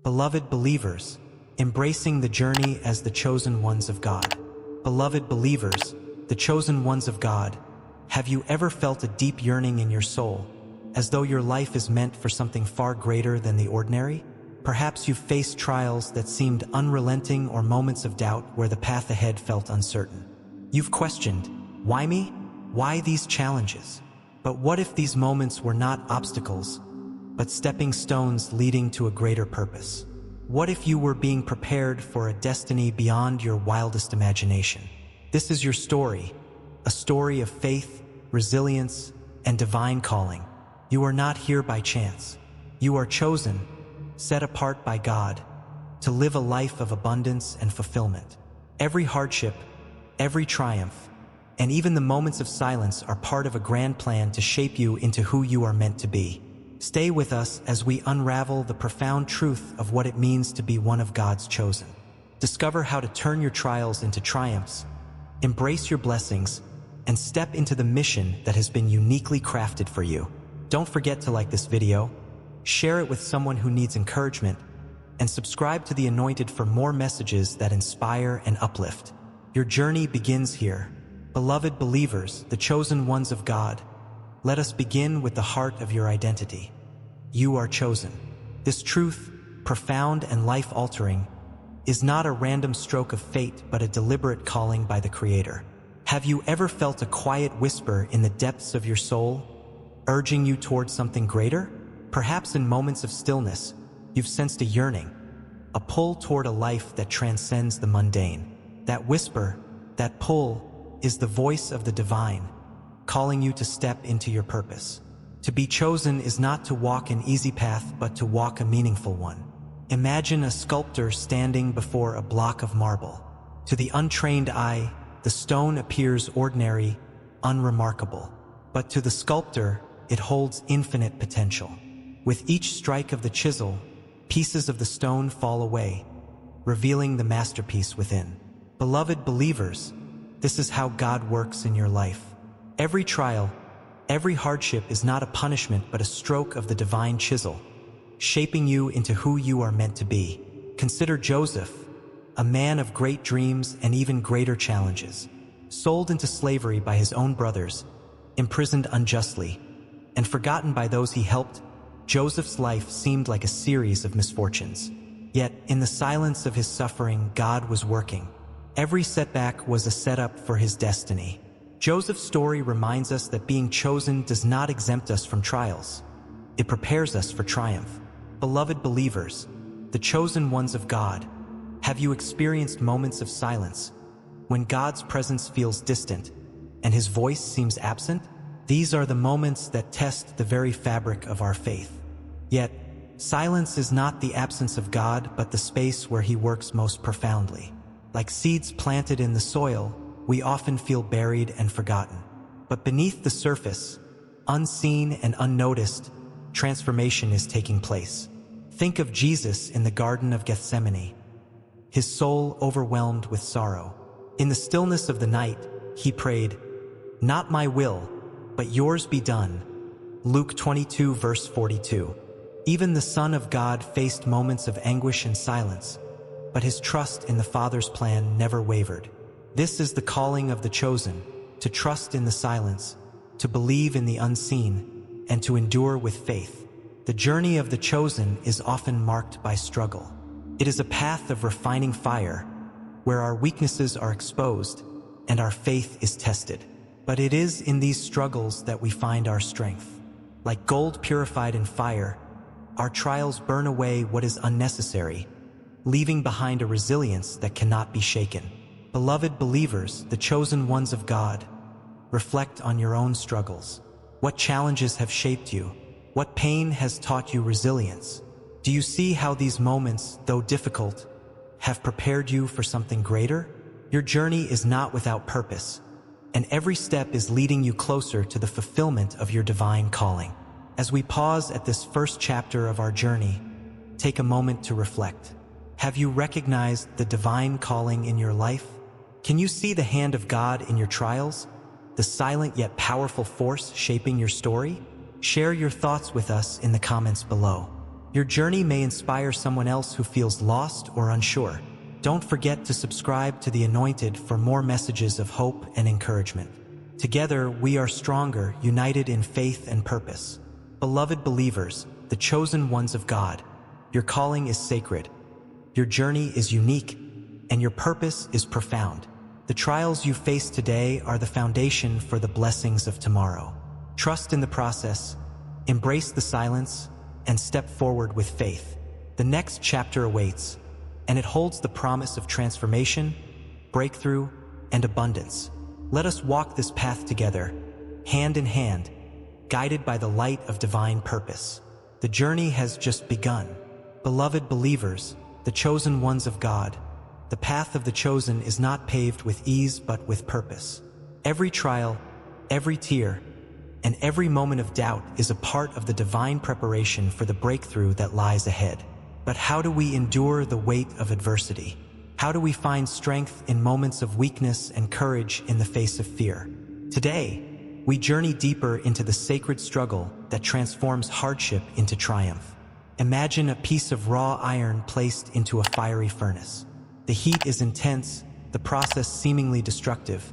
Beloved believers, embracing the journey as the chosen ones of God. Beloved believers, the chosen ones of God, have you ever felt a deep yearning in your soul, as though your life is meant for something far greater than the ordinary? Perhaps you've faced trials that seemed unrelenting or moments of doubt where the path ahead felt uncertain. You've questioned, why me? Why these challenges? But what if these moments were not obstacles, but stepping stones leading to a greater purpose? What if you were being prepared for a destiny beyond your wildest imagination? This is your story, a story of faith, resilience, and divine calling. You are not here by chance. You are chosen, set apart by God, to live a life of abundance and fulfillment. Every hardship, every triumph, and even the moments of silence are part of a grand plan to shape you into who you are meant to be. Stay with us as we unravel the profound truth of what it means to be one of God's chosen. Discover how to turn your trials into triumphs, embrace your blessings, and step into the mission that has been uniquely crafted for you. Don't forget to like this video, share it with someone who needs encouragement, and subscribe to The Anointed for more messages that inspire and uplift. Your journey begins here. Beloved believers, the chosen ones of God, let us begin with the heart of your identity. You are chosen. This truth, profound and life-altering, is not a random stroke of fate but a deliberate calling by the Creator. Have you ever felt a quiet whisper in the depths of your soul, urging you towards something greater? Perhaps in moments of stillness, you've sensed a yearning, a pull toward a life that transcends the mundane. That whisper, that pull, is the voice of the divine, calling you to step into your purpose. To be chosen is not to walk an easy path, but to walk a meaningful one. Imagine a sculptor standing before a block of marble. To the untrained eye, the stone appears ordinary, unremarkable. But to the sculptor, it holds infinite potential. With each strike of the chisel, pieces of the stone fall away, revealing the masterpiece within. Beloved believers, this is how God works in your life. Every trial, every hardship is not a punishment but a stroke of the divine chisel, shaping you into who you are meant to be. Consider Joseph, a man of great dreams and even greater challenges. Sold into slavery by his own brothers, imprisoned unjustly, and forgotten by those he helped, Joseph's life seemed like a series of misfortunes. Yet, in the silence of his suffering, God was working. Every setback was a setup for his destiny. Joseph's story reminds us that being chosen does not exempt us from trials. It prepares us for triumph. Beloved believers, the chosen ones of God, have you experienced moments of silence, when God's presence feels distant and His voice seems absent? These are the moments that test the very fabric of our faith. Yet, silence is not the absence of God, but the space where He works most profoundly. Like seeds planted in the soil, we often feel buried and forgotten. But beneath the surface, unseen and unnoticed, transformation is taking place. Think of Jesus in the Garden of Gethsemane, His soul overwhelmed with sorrow. In the stillness of the night, He prayed, "Not my will, but yours be done." Luke 22 verse 42. Even the Son of God faced moments of anguish and silence, but His trust in the Father's plan never wavered. This is the calling of the chosen, to trust in the silence, to believe in the unseen, and to endure with faith. The journey of the chosen is often marked by struggle. It is a path of refining fire, where our weaknesses are exposed and our faith is tested. But it is in these struggles that we find our strength. Like gold purified in fire, our trials burn away what is unnecessary, leaving behind a resilience that cannot be shaken. Beloved believers, the chosen ones of God, reflect on your own struggles. What challenges have shaped you? What pain has taught you resilience? Do you see how these moments, though difficult, have prepared you for something greater? Your journey is not without purpose, and every step is leading you closer to the fulfillment of your divine calling. As we pause at this first chapter of our journey, take a moment to reflect. Have you recognized the divine calling in your life? Can you see the hand of God in your trials, the silent yet powerful force shaping your story? Share your thoughts with us in the comments below. Your journey may inspire someone else who feels lost or unsure. Don't forget to subscribe to The Anointed for more messages of hope and encouragement. Together, we are stronger, united in faith and purpose. Beloved believers, the chosen ones of God, your calling is sacred, your journey is unique, and your purpose is profound. The trials you face today are the foundation for the blessings of tomorrow. Trust in the process, embrace the silence, and step forward with faith. The next chapter awaits, and it holds the promise of transformation, breakthrough, and abundance. Let us walk this path together, hand in hand, guided by the light of divine purpose. The journey has just begun. Beloved believers, the chosen ones of God, the path of the chosen is not paved with ease but with purpose. Every trial, every tear, and every moment of doubt is a part of the divine preparation for the breakthrough that lies ahead. But how do we endure the weight of adversity? How do we find strength in moments of weakness and courage in the face of fear? Today, we journey deeper into the sacred struggle that transforms hardship into triumph. Imagine a piece of raw iron placed into a fiery furnace. The heat is intense, the process seemingly destructive,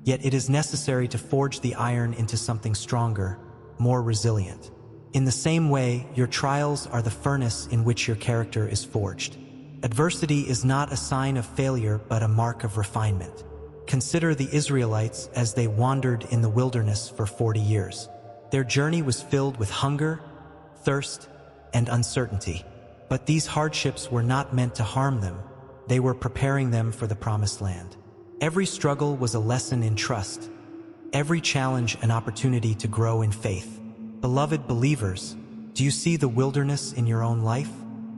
yet it is necessary to forge the iron into something stronger, more resilient. In the same way, your trials are the furnace in which your character is forged. Adversity is not a sign of failure but a mark of refinement. Consider the Israelites as they wandered in the wilderness for 40 years. Their journey was filled with hunger, thirst, and uncertainty. But these hardships were not meant to harm them. They were preparing them for the promised land. Every struggle was a lesson in trust, every challenge an opportunity to grow in faith. Beloved believers, do you see the wilderness in your own life?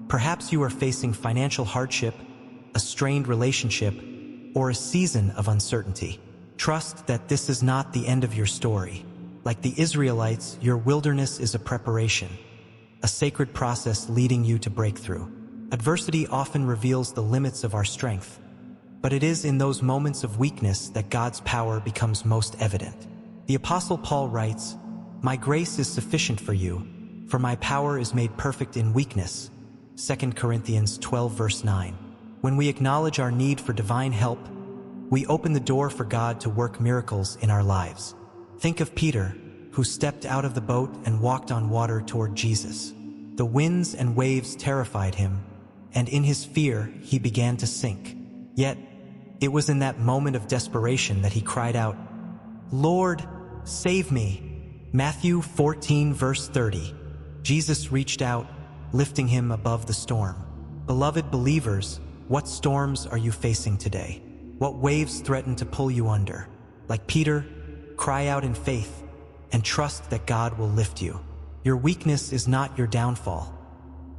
Perhaps you are facing financial hardship, a strained relationship, or a season of uncertainty. Trust that this is not the end of your story. Like the Israelites, your wilderness is a preparation, a sacred process leading you to breakthrough. Adversity often reveals the limits of our strength, but it is in those moments of weakness that God's power becomes most evident. The Apostle Paul writes, "My grace is sufficient for you, for my power is made perfect in weakness." 2 Corinthians 12 verse 9. When we acknowledge our need for divine help, we open the door for God to work miracles in our lives. Think of Peter, who stepped out of the boat and walked on water toward Jesus. The winds and waves terrified him, and in his fear he began to sink. Yet, it was in that moment of desperation that he cried out, "Lord, save me." Matthew 14 verse 30. Jesus reached out, lifting him above the storm. Beloved believers, what storms are you facing today? What waves threaten to pull you under? Like Peter, cry out in faith and trust that God will lift you. Your weakness is not your downfall.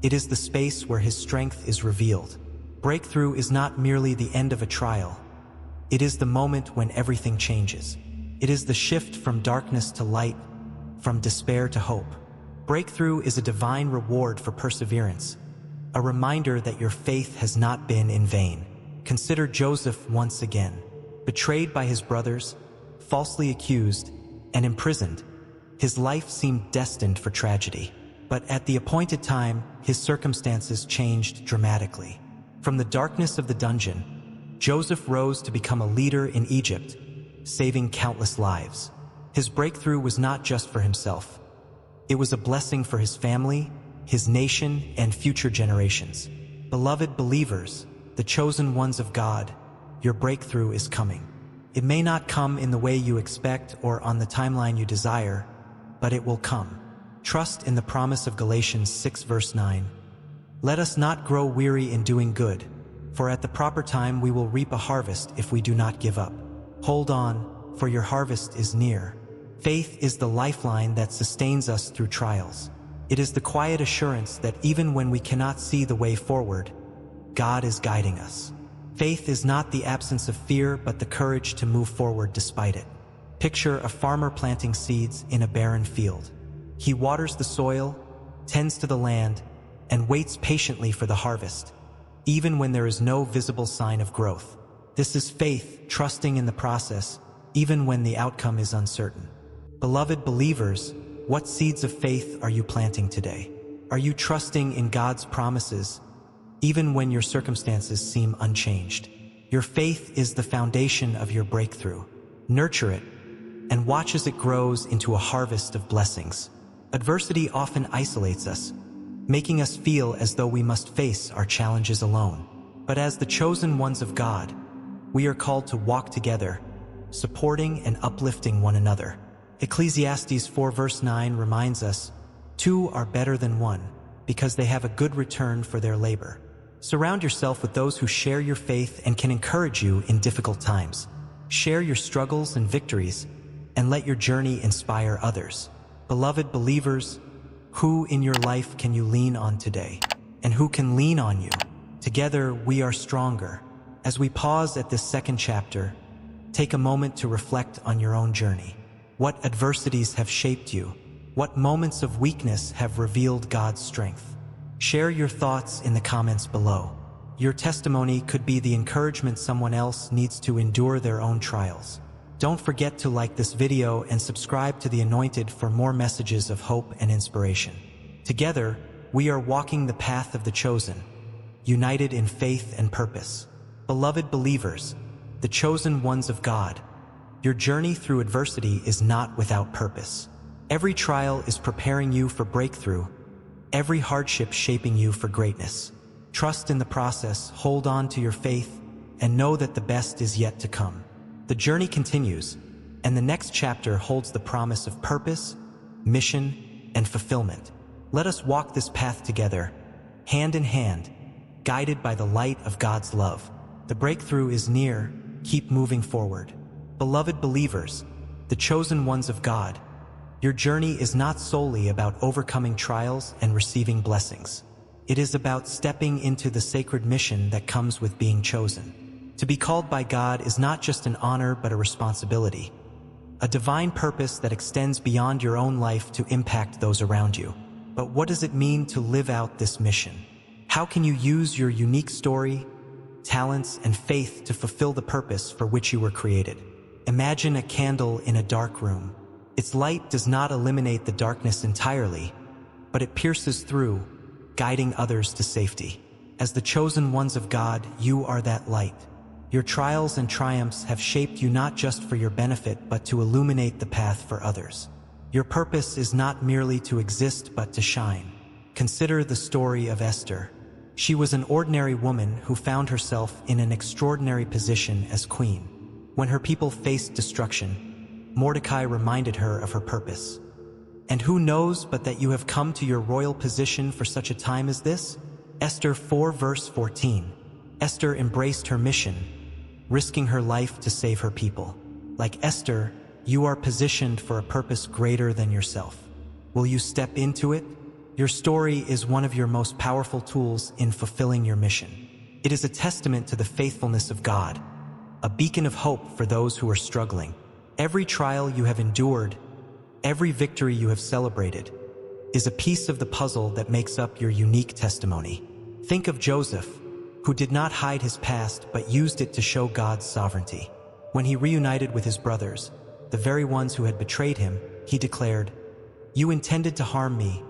It is the space where His strength is revealed. Breakthrough is not merely the end of a trial. It is the moment when everything changes. It is the shift from darkness to light, from despair to hope. Breakthrough is a divine reward for perseverance, a reminder that your faith has not been in vain. Consider Joseph once again. Betrayed by his brothers, falsely accused, and imprisoned, his life seemed destined for tragedy. But at the appointed time, his circumstances changed dramatically. From the darkness of the dungeon, Joseph rose to become a leader in Egypt, saving countless lives. His breakthrough was not just for himself. It was a blessing for his family, his nation, and future generations. Beloved believers, the chosen ones of God, your breakthrough is coming. It may not come in the way you expect or on the timeline you desire, but it will come. Trust in the promise of Galatians 6 verse 9. Let us not grow weary in doing good, for at the proper time we will reap a harvest if we do not give up. Hold on, for your harvest is near. Faith is the lifeline that sustains us through trials. It is the quiet assurance that even when we cannot see the way forward, God is guiding us. Faith is not the absence of fear, but the courage to move forward despite it. Picture a farmer planting seeds in a barren field. He waters the soil, tends to the land, and waits patiently for the harvest, even when there is no visible sign of growth. This is faith, trusting in the process, even when the outcome is uncertain. Beloved believers, what seeds of faith are you planting today? Are you trusting in God's promises, even when your circumstances seem unchanged? Your faith is the foundation of your breakthrough. Nurture it, and watch as it grows into a harvest of blessings. Adversity often isolates us, making us feel as though we must face our challenges alone. But as the chosen ones of God, we are called to walk together, supporting and uplifting one another. Ecclesiastes 4 verse 9 reminds us, "Two are better than one, because they have a good return for their labor." Surround yourself with those who share your faith and can encourage you in difficult times. Share your struggles and victories, and let your journey inspire others. Beloved believers, who in your life can you lean on today? And who can lean on you? Together we are stronger. As we pause at this second chapter, take a moment to reflect on your own journey. What adversities have shaped you? What moments of weakness have revealed God's strength? Share your thoughts in the comments below. Your testimony could be the encouragement someone else needs to endure their own trials. Don't forget to like this video and subscribe to The Anointed for more messages of hope and inspiration. Together, we are walking the path of the chosen, united in faith and purpose. Beloved believers, the chosen ones of God, your journey through adversity is not without purpose. Every trial is preparing you for breakthrough, every hardship shaping you for greatness. Trust in the process, hold on to your faith, and know that the best is yet to come. The journey continues, and the next chapter holds the promise of purpose, mission, and fulfillment. Let us walk this path together, hand in hand, guided by the light of God's love. The breakthrough is near, keep moving forward. Beloved believers, the chosen ones of God, your journey is not solely about overcoming trials and receiving blessings. It is about stepping into the sacred mission that comes with being chosen. To be called by God is not just an honor but a responsibility, a divine purpose that extends beyond your own life to impact those around you. But what does it mean to live out this mission? How can you use your unique story, talents, and faith to fulfill the purpose for which you were created? Imagine a candle in a dark room. Its light does not eliminate the darkness entirely, but it pierces through, guiding others to safety. As the chosen ones of God, you are that light. Your trials and triumphs have shaped you not just for your benefit, but to illuminate the path for others. Your purpose is not merely to exist, but to shine. Consider the story of Esther. She was an ordinary woman who found herself in an extraordinary position as queen. When her people faced destruction, Mordecai reminded her of her purpose. And who knows but that you have come to your royal position for such a time as this? Esther 4 verse 14. Esther embraced her mission, risking her life to save her people. Like Esther, you are positioned for a purpose greater than yourself. Will you step into it? Your story is one of your most powerful tools in fulfilling your mission. It is a testament to the faithfulness of God, a beacon of hope for those who are struggling. Every trial you have endured, every victory you have celebrated, is a piece of the puzzle that makes up your unique testimony. Think of Joseph, who did not hide his past but used it to show God's sovereignty. When he reunited with his brothers, the very ones who had betrayed him, he declared, "You intended to harm me,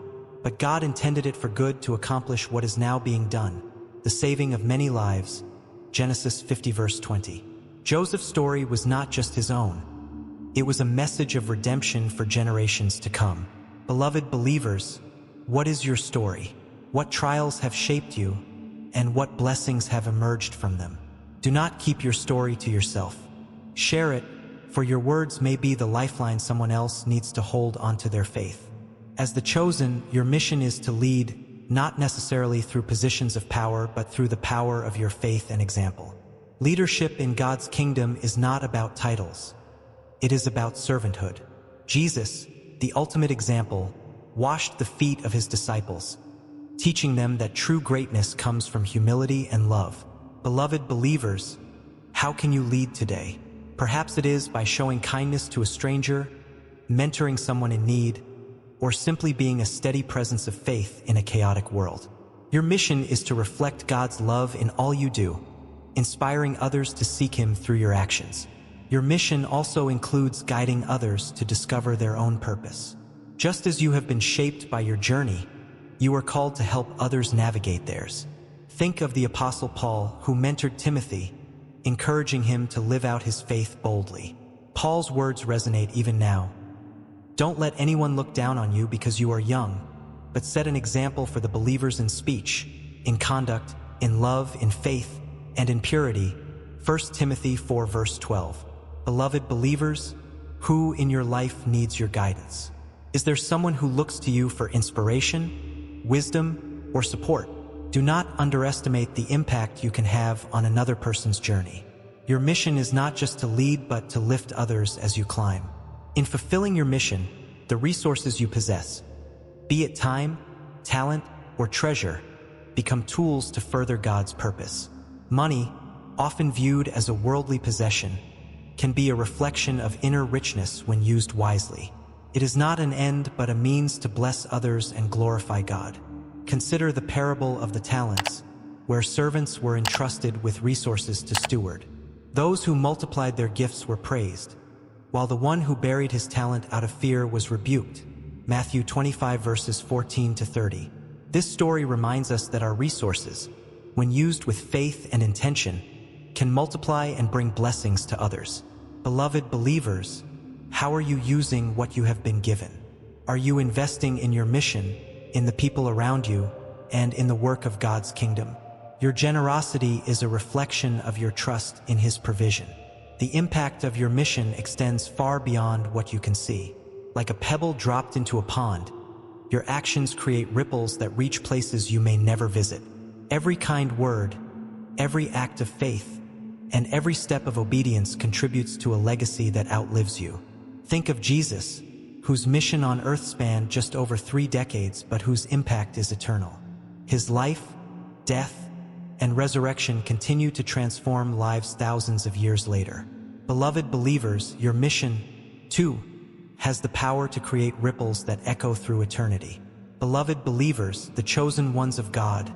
but God intended it for good to accomplish what is now being done, the saving of many lives." Genesis 50 verse 20. Joseph's story was not just his own. It was a message of redemption for generations to come. Beloved believers, what is your story? What trials have shaped you, and what blessings have emerged from them? Do not keep your story to yourself. Share it, for your words may be the lifeline someone else needs to hold onto their faith. As the chosen, your mission is to lead, not necessarily through positions of power, but through the power of your faith and example. Leadership in God's kingdom is not about titles. It is about servanthood. Jesus, the ultimate example, washed the feet of his disciples, teaching them that true greatness comes from humility and love. Beloved believers, how can you lead today? Perhaps it is by showing kindness to a stranger, mentoring someone in need, or simply being a steady presence of faith in a chaotic world. Your mission is to reflect God's love in all you do, inspiring others to seek Him through your actions. Your mission also includes guiding others to discover their own purpose. Just as you have been shaped by your journey, You are called to help others navigate theirs. Think of the Apostle Paul, who mentored Timothy, encouraging him to live out his faith boldly. Paul's words resonate even now. Don't let anyone look down on you because you are young, but set an example for the believers in speech, in conduct, in love, in faith, and in purity. 1 Timothy 4 verse 12. Beloved believers, who in your life needs your guidance? Is there someone who looks to you for inspiration, wisdom, or support? Do not underestimate the impact you can have on another person's journey. Your mission is not just to lead, but to lift others as you climb. In fulfilling your mission, the resources you possess, be it time, talent, or treasure, become tools to further God's purpose. Money, often viewed as a worldly possession, can be a reflection of inner richness when used wisely. It is not an end, but a means to bless others and glorify God. Consider the parable of the talents, where servants were entrusted with resources to steward. Those who multiplied their gifts were praised, while the one who buried his talent out of fear was rebuked. Matthew 25 verses 14 to 30. This story reminds us that our resources, when used with faith and intention, can multiply and bring blessings to others. Beloved believers, how are you using what you have been given? Are you investing in your mission, in the people around you, and in the work of God's kingdom? Your generosity is a reflection of your trust in His provision. The impact of your mission extends far beyond what you can see. Like a pebble dropped into a pond, your actions create ripples that reach places you may never visit. Every kind word, every act of faith, and every step of obedience contributes to a legacy that outlives you. Think of Jesus, whose mission on earth spanned just over 3 decades, but whose impact is eternal. His life, death, and resurrection continue to transform lives thousands of years later. Beloved believers, your mission, too, has the power to create ripples that echo through eternity. Beloved believers, the chosen ones of God,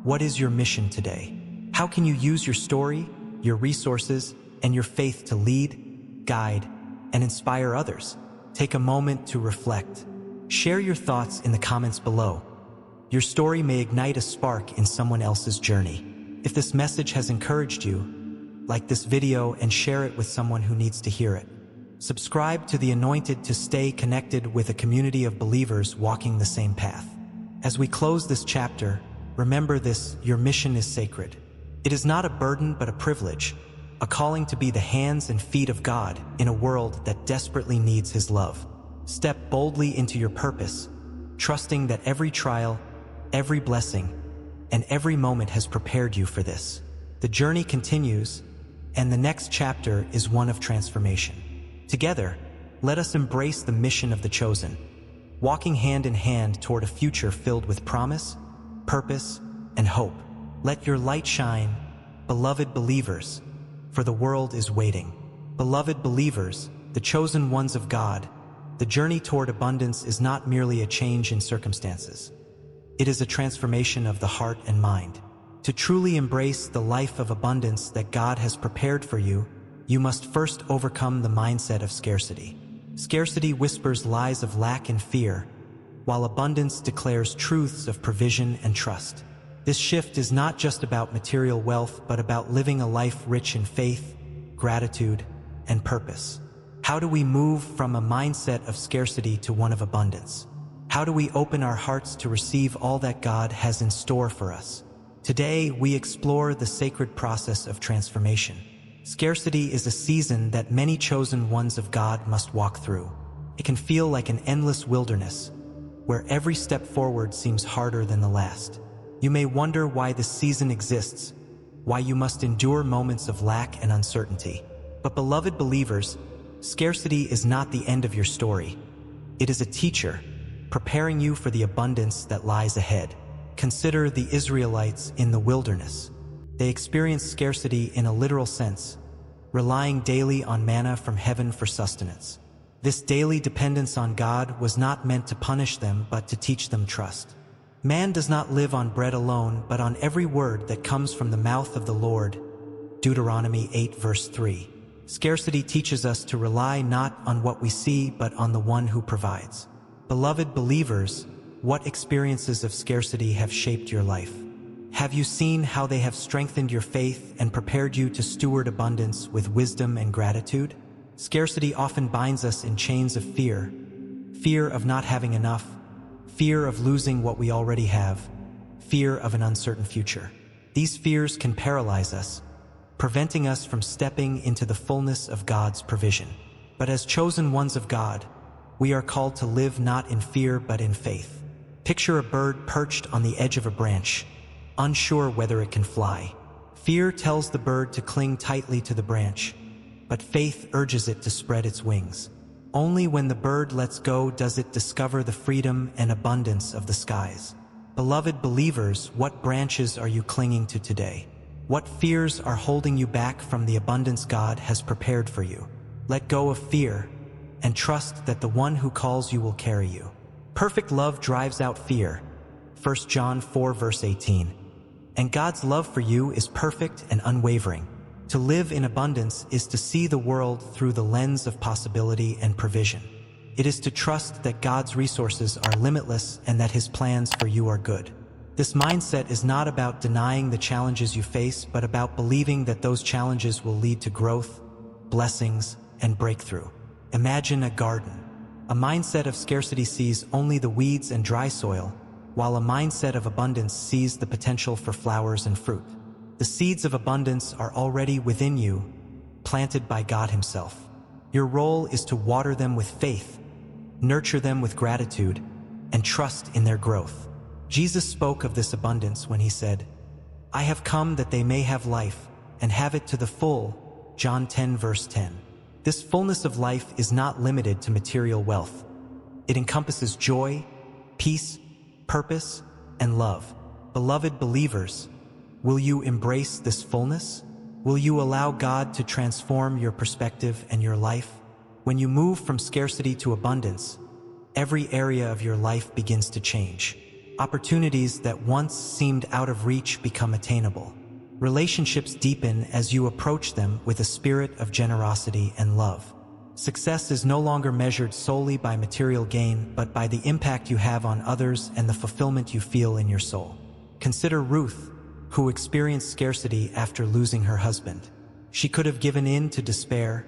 what is your mission today? How can you use your story, your resources, and your faith to lead, guide, and inspire others? Take a moment to reflect. Share your thoughts in the comments below. Your story may ignite a spark in someone else's journey. If this message has encouraged you, like this video and share it with someone who needs to hear it. Subscribe to The Anointed to stay connected with a community of believers walking the same path. As we close this chapter, remember this: your mission is sacred. It is not a burden but a privilege, a calling to be the hands and feet of God in a world that desperately needs His love. Step boldly into your purpose, trusting that every trial, every blessing, and every moment has prepared you for this. The journey continues, and the next chapter is one of transformation. Together, let us embrace the mission of the chosen, walking hand in hand toward a future filled with promise, purpose, and hope. Let your light shine, beloved believers, for the world is waiting. Beloved believers, the chosen ones of God, the journey toward abundance is not merely a change in circumstances. It is a transformation of the heart and mind. To truly embrace the life of abundance that God has prepared for you, you must first overcome the mindset of scarcity. Scarcity whispers lies of lack and fear, while abundance declares truths of provision and trust. This shift is not just about material wealth, but about living a life rich in faith, gratitude, and purpose. How do we move from a mindset of scarcity to one of abundance? How do we open our hearts to receive all that God has in store for us? Today, we explore the sacred process of transformation. Scarcity is a season that many chosen ones of God must walk through. It can feel like an endless wilderness, where every step forward seems harder than the last. You may wonder why this season exists, why you must endure moments of lack and uncertainty. But beloved believers, scarcity is not the end of your story. It is a teacher, preparing you for the abundance that lies ahead. Consider the Israelites in the wilderness. They experienced scarcity in a literal sense, relying daily on manna from heaven for sustenance. This daily dependence on God was not meant to punish them, but to teach them trust. Man does not live on bread alone, but on every word that comes from the mouth of the Lord. Deuteronomy 8 verse 3. Scarcity teaches us to rely not on what we see, but on the one who provides. Beloved believers, what experiences of scarcity have shaped your life? Have you seen how they have strengthened your faith and prepared you to steward abundance with wisdom and gratitude? Scarcity often binds us in chains of fear. Fear of not having enough, fear of losing what we already have, fear of an uncertain future. These fears can paralyze us, preventing us from stepping into the fullness of God's provision. But as chosen ones of God, we are called to live not in fear but in faith. Picture a bird perched on the edge of a branch, unsure whether it can fly. Fear tells the bird to cling tightly to the branch, but faith urges it to spread its wings. Only when the bird lets go does it discover the freedom and abundance of the skies. Beloved believers, what branches are you clinging to today? What fears are holding you back from the abundance God has prepared for you? Let go of fear and trust that the one who calls you will carry you. Perfect love drives out fear. 1 John 4 verse 18. And God's love for you is perfect and unwavering. To live in abundance is to see the world through the lens of possibility and provision. It is to trust that God's resources are limitless and that His plans for you are good. This mindset is not about denying the challenges you face, but about believing that those challenges will lead to growth, blessings, and breakthrough. Imagine a garden. A mindset of scarcity sees only the weeds and dry soil, while a mindset of abundance sees the potential for flowers and fruit. The seeds of abundance are already within you, planted by God Himself. Your role is to water them with faith, nurture them with gratitude, and trust in their growth. Jesus spoke of this abundance when He said, "I have come that they may have life, and have it to the full." John 10 verse 10. This fullness of life is not limited to material wealth. It encompasses joy, peace, purpose, and love. Beloved believers, will you embrace this fullness? Will you allow God to transform your perspective and your life? When you move from scarcity to abundance, every area of your life begins to change. Opportunities that once seemed out of reach become attainable. Relationships deepen as you approach them with a spirit of generosity and love. Success is no longer measured solely by material gain, but by the impact you have on others and the fulfillment you feel in your soul. Consider Ruth, who experienced scarcity after losing her husband. She could have given in to despair,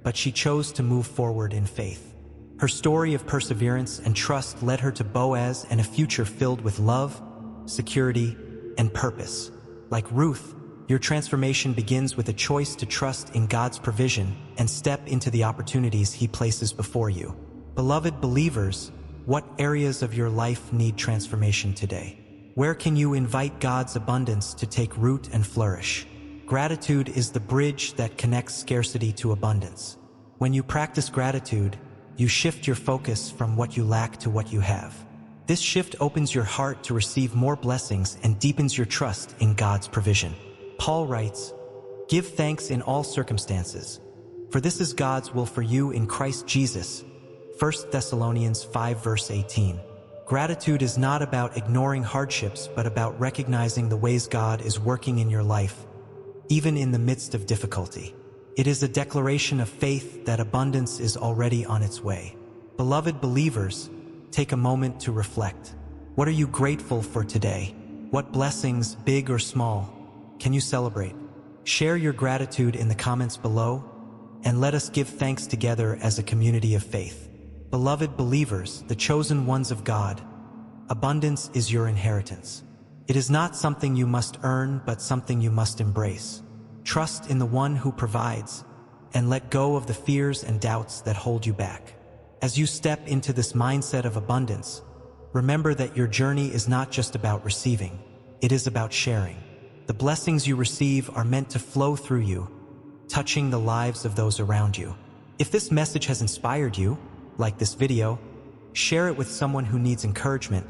but she chose to move forward in faith. Her story of perseverance and trust led her to Boaz and a future filled with love, security, and purpose. Like Ruth, your transformation begins with a choice to trust in God's provision and step into the opportunities He places before you. Beloved believers, what areas of your life need transformation today? Where can you invite God's abundance to take root and flourish? Gratitude is the bridge that connects scarcity to abundance. When you practice gratitude, you shift your focus from what you lack to what you have. This shift opens your heart to receive more blessings and deepens your trust in God's provision. Paul writes, "Give thanks in all circumstances, for this is God's will for you in Christ Jesus." 1 Thessalonians 5 verse 18. Gratitude is not about ignoring hardships, but about recognizing the ways God is working in your life, even in the midst of difficulty. It is a declaration of faith that abundance is already on its way. Beloved believers, take a moment to reflect. What are you grateful for today? What blessings, big or small, can you celebrate? Share your gratitude in the comments below, and let us give thanks together as a community of faith. Beloved believers, the chosen ones of God, abundance is your inheritance. It is not something you must earn, but something you must embrace. Trust in the one who provides, and let go of the fears and doubts that hold you back. As you step into this mindset of abundance, remember that your journey is not just about receiving, it is about sharing. The blessings you receive are meant to flow through you, touching the lives of those around you. If this message has inspired you, like this video, share it with someone who needs encouragement,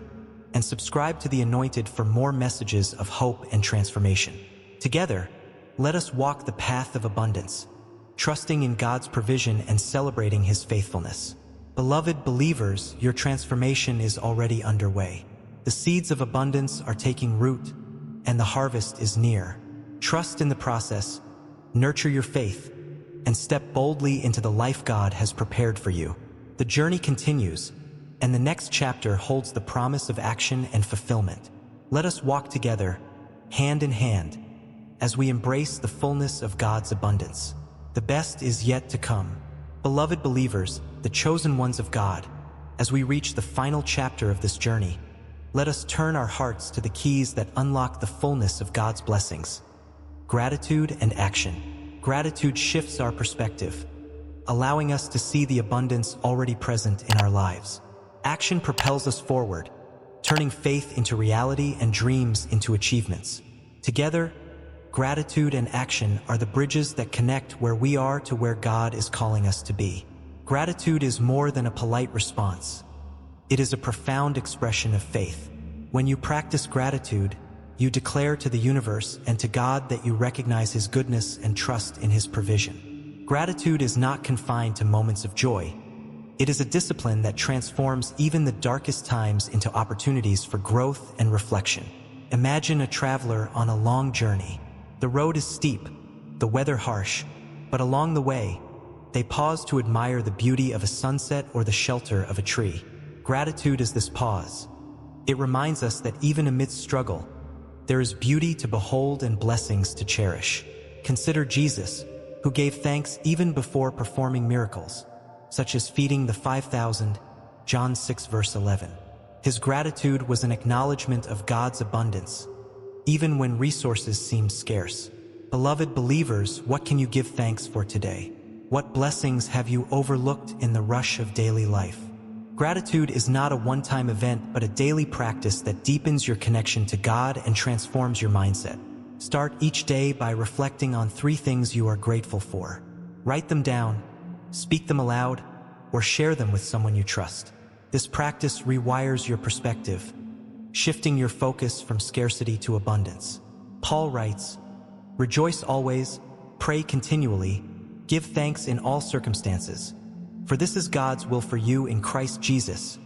and subscribe to The Anointed for more messages of hope and transformation. Together, let us walk the path of abundance, trusting in God's provision and celebrating His faithfulness. Beloved believers, your transformation is already underway. The seeds of abundance are taking root, and the harvest is near. Trust in the process, nurture your faith, and step boldly into the life God has prepared for you. The journey continues, and the next chapter holds the promise of action and fulfillment. Let us walk together, hand in hand, as we embrace the fullness of God's abundance. The best is yet to come. Beloved believers, the chosen ones of God, as we reach the final chapter of this journey, let us turn our hearts to the keys that unlock the fullness of God's blessings. Gratitude and action. Gratitude shifts our perspective, allowing us to see the abundance already present in our lives. Action propels us forward, turning faith into reality and dreams into achievements. Together, gratitude and action are the bridges that connect where we are to where God is calling us to be. Gratitude is more than a polite response. It is a profound expression of faith. When you practice gratitude, you declare to the universe and to God that you recognize His goodness and trust in His provision. Gratitude is not confined to moments of joy. It is a discipline that transforms even the darkest times into opportunities for growth and reflection. Imagine a traveler on a long journey. The road is steep, the weather harsh, but along the way, they pause to admire the beauty of a sunset or the shelter of a tree. Gratitude is this pause. It reminds us that even amidst struggle, there is beauty to behold and blessings to cherish. Consider Jesus, who gave thanks even before performing miracles, such as feeding the 5,000, John 6 verse 11. His gratitude was an acknowledgement of God's abundance, even when resources seemed scarce. Beloved believers, what can you give thanks for today? What blessings have you overlooked in the rush of daily life? Gratitude is not a one-time event, but a daily practice that deepens your connection to God and transforms your mindset. Start each day by reflecting on 3 things you are grateful for. Write them down, speak them aloud, or share them with someone you trust. This practice rewires your perspective, shifting your focus from scarcity to abundance. Paul writes, "Rejoice always, pray continually, give thanks in all circumstances, for this is God's will for you in Christ Jesus."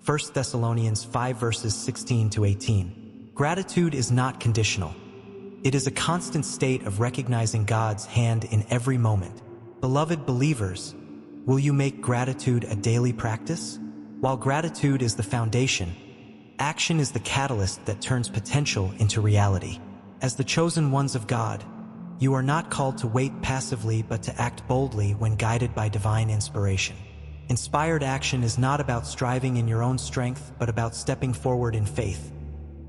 1 Thessalonians 5 verses 16 to 18. Gratitude is not conditional. It is a constant state of recognizing God's hand in every moment. Beloved believers, will you make gratitude a daily practice? While gratitude is the foundation, action is the catalyst that turns potential into reality. As the chosen ones of God, you are not called to wait passively but to act boldly when guided by divine inspiration. Inspired action is not about striving in your own strength but about stepping forward in faith,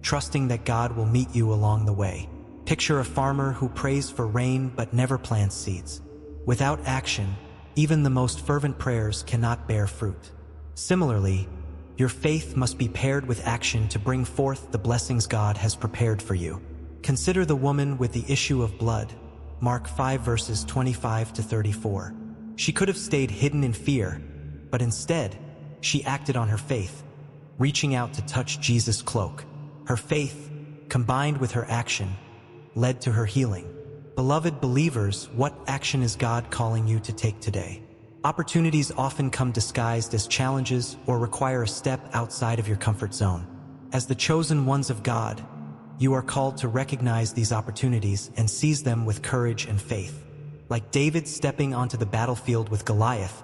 trusting that God will meet you along the way. Picture a farmer who prays for rain but never plants seeds. Without action, even the most fervent prayers cannot bear fruit. Similarly, your faith must be paired with action to bring forth the blessings God has prepared for you. Consider the woman with the issue of blood, Mark 5 verses 25 to 34. She could have stayed hidden in fear, but instead, she acted on her faith, reaching out to touch Jesus' cloak. Her faith, combined with her action, led to her healing. Beloved believers, what action is God calling you to take today? Opportunities often come disguised as challenges or require a step outside of your comfort zone. As the chosen ones of God, you are called to recognize these opportunities and seize them with courage and faith. Like David stepping onto the battlefield with Goliath,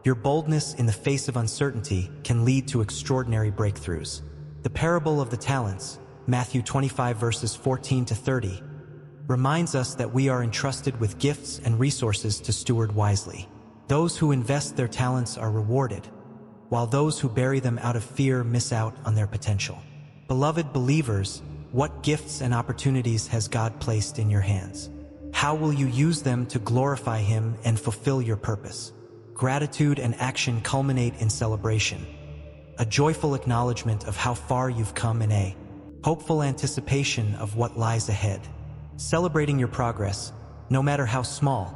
your boldness in the face of uncertainty can lead to extraordinary breakthroughs. The parable of the talents, Matthew 25 verses 14 to 30, reminds us that we are entrusted with gifts and resources to steward wisely. Those who invest their talents are rewarded, while those who bury them out of fear miss out on their potential. Beloved believers, what gifts and opportunities has God placed in your hands? How will you use them to glorify Him and fulfill your purpose? Gratitude and action culminate in celebration, a joyful acknowledgement of how far you've come and a hopeful anticipation of what lies ahead. Celebrating your progress, no matter how small,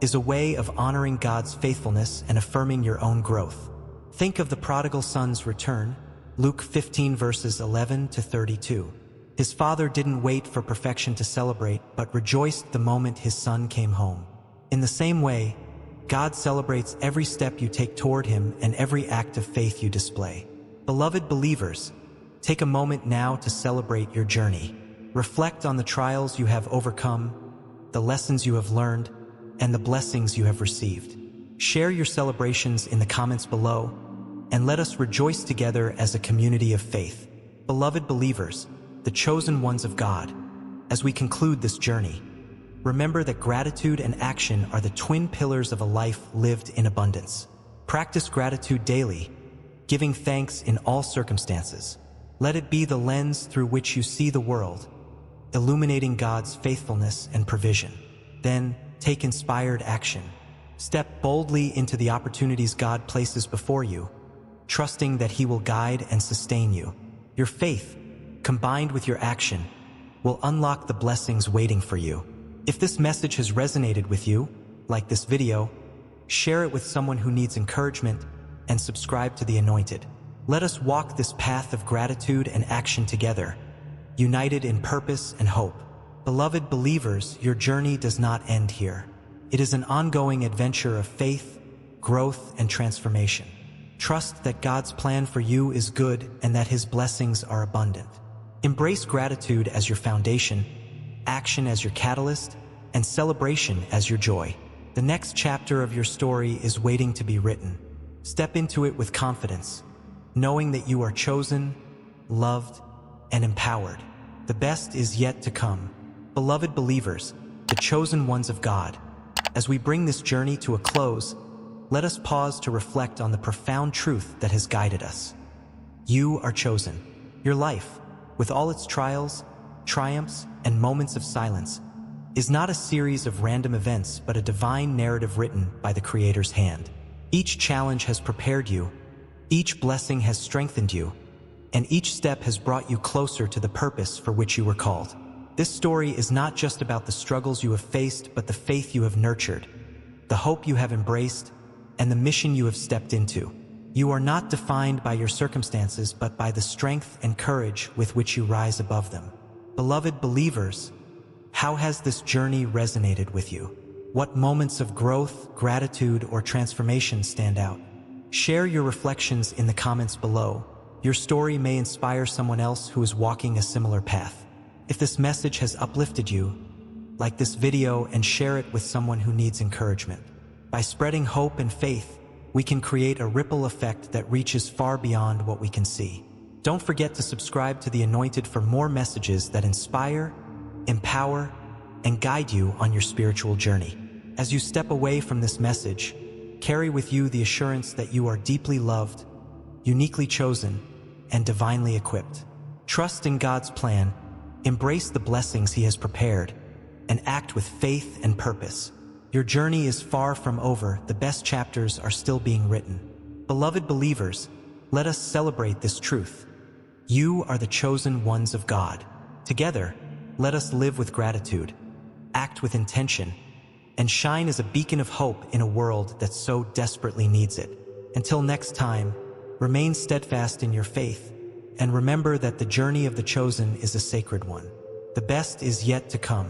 is a way of honoring God's faithfulness and affirming your own growth. Think of the prodigal son's return, Luke 15 verses 11 to 32. His father didn't wait for perfection to celebrate, but rejoiced the moment his son came home. In the same way, God celebrates every step you take toward Him and every act of faith you display. Beloved believers, take a moment now to celebrate your journey. Reflect on the trials you have overcome, the lessons you have learned, and the blessings you have received. Share your celebrations in the comments below, and let us rejoice together as a community of faith. Beloved believers, the chosen ones of God, as we conclude this journey, remember that gratitude and action are the twin pillars of a life lived in abundance. Practice gratitude daily, giving thanks in all circumstances. Let it be the lens through which you see the world, illuminating God's faithfulness and provision. Then, take inspired action. Step boldly into the opportunities God places before you, trusting that He will guide and sustain you. Your faith, combined with your action, will unlock the blessings waiting for you. If this message has resonated with you, like this video, share it with someone who needs encouragement and subscribe to The Anointed. Let us walk this path of gratitude and action together, united in purpose and hope. Beloved believers, your journey does not end here. It is an ongoing adventure of faith, growth, and transformation. Trust that God's plan for you is good and that His blessings are abundant. Embrace gratitude as your foundation, action as your catalyst, and celebration as your joy. The next chapter of your story is waiting to be written. Step into it with confidence, knowing that you are chosen, loved, and empowered. The best is yet to come. Beloved believers, the chosen ones of God, as we bring this journey to a close, let us pause to reflect on the profound truth that has guided us. You are chosen. Your life, with all its trials, triumphs, and moments of silence, is not a series of random events but a divine narrative written by the Creator's hand. Each challenge has prepared you, each blessing has strengthened you, and each step has brought you closer to the purpose for which you were called. This story is not just about the struggles you have faced, but the faith you have nurtured, the hope you have embraced, and the mission you have stepped into. You are not defined by your circumstances, but by the strength and courage with which you rise above them. Beloved believers, how has this journey resonated with you? What moments of growth, gratitude, or transformation stand out? Share your reflections in the comments below. Your story may inspire someone else who is walking a similar path. If this message has uplifted you, like this video and share it with someone who needs encouragement. By spreading hope and faith, we can create a ripple effect that reaches far beyond what we can see. Don't forget to subscribe to The Anointed for more messages that inspire, empower, and guide you on your spiritual journey. As you step away from this message, carry with you the assurance that you are deeply loved, uniquely chosen, and divinely equipped. Trust in God's plan, embrace the blessings He has prepared, and act with faith and purpose. Your journey is far from over. The best chapters are still being written. Beloved believers, let us celebrate this truth. You are the chosen ones of God. Together, let us live with gratitude, act with intention, and shine as a beacon of hope in a world that so desperately needs it. Until next time, remain steadfast in your faith, and remember that the journey of the chosen is a sacred one. The best is yet to come.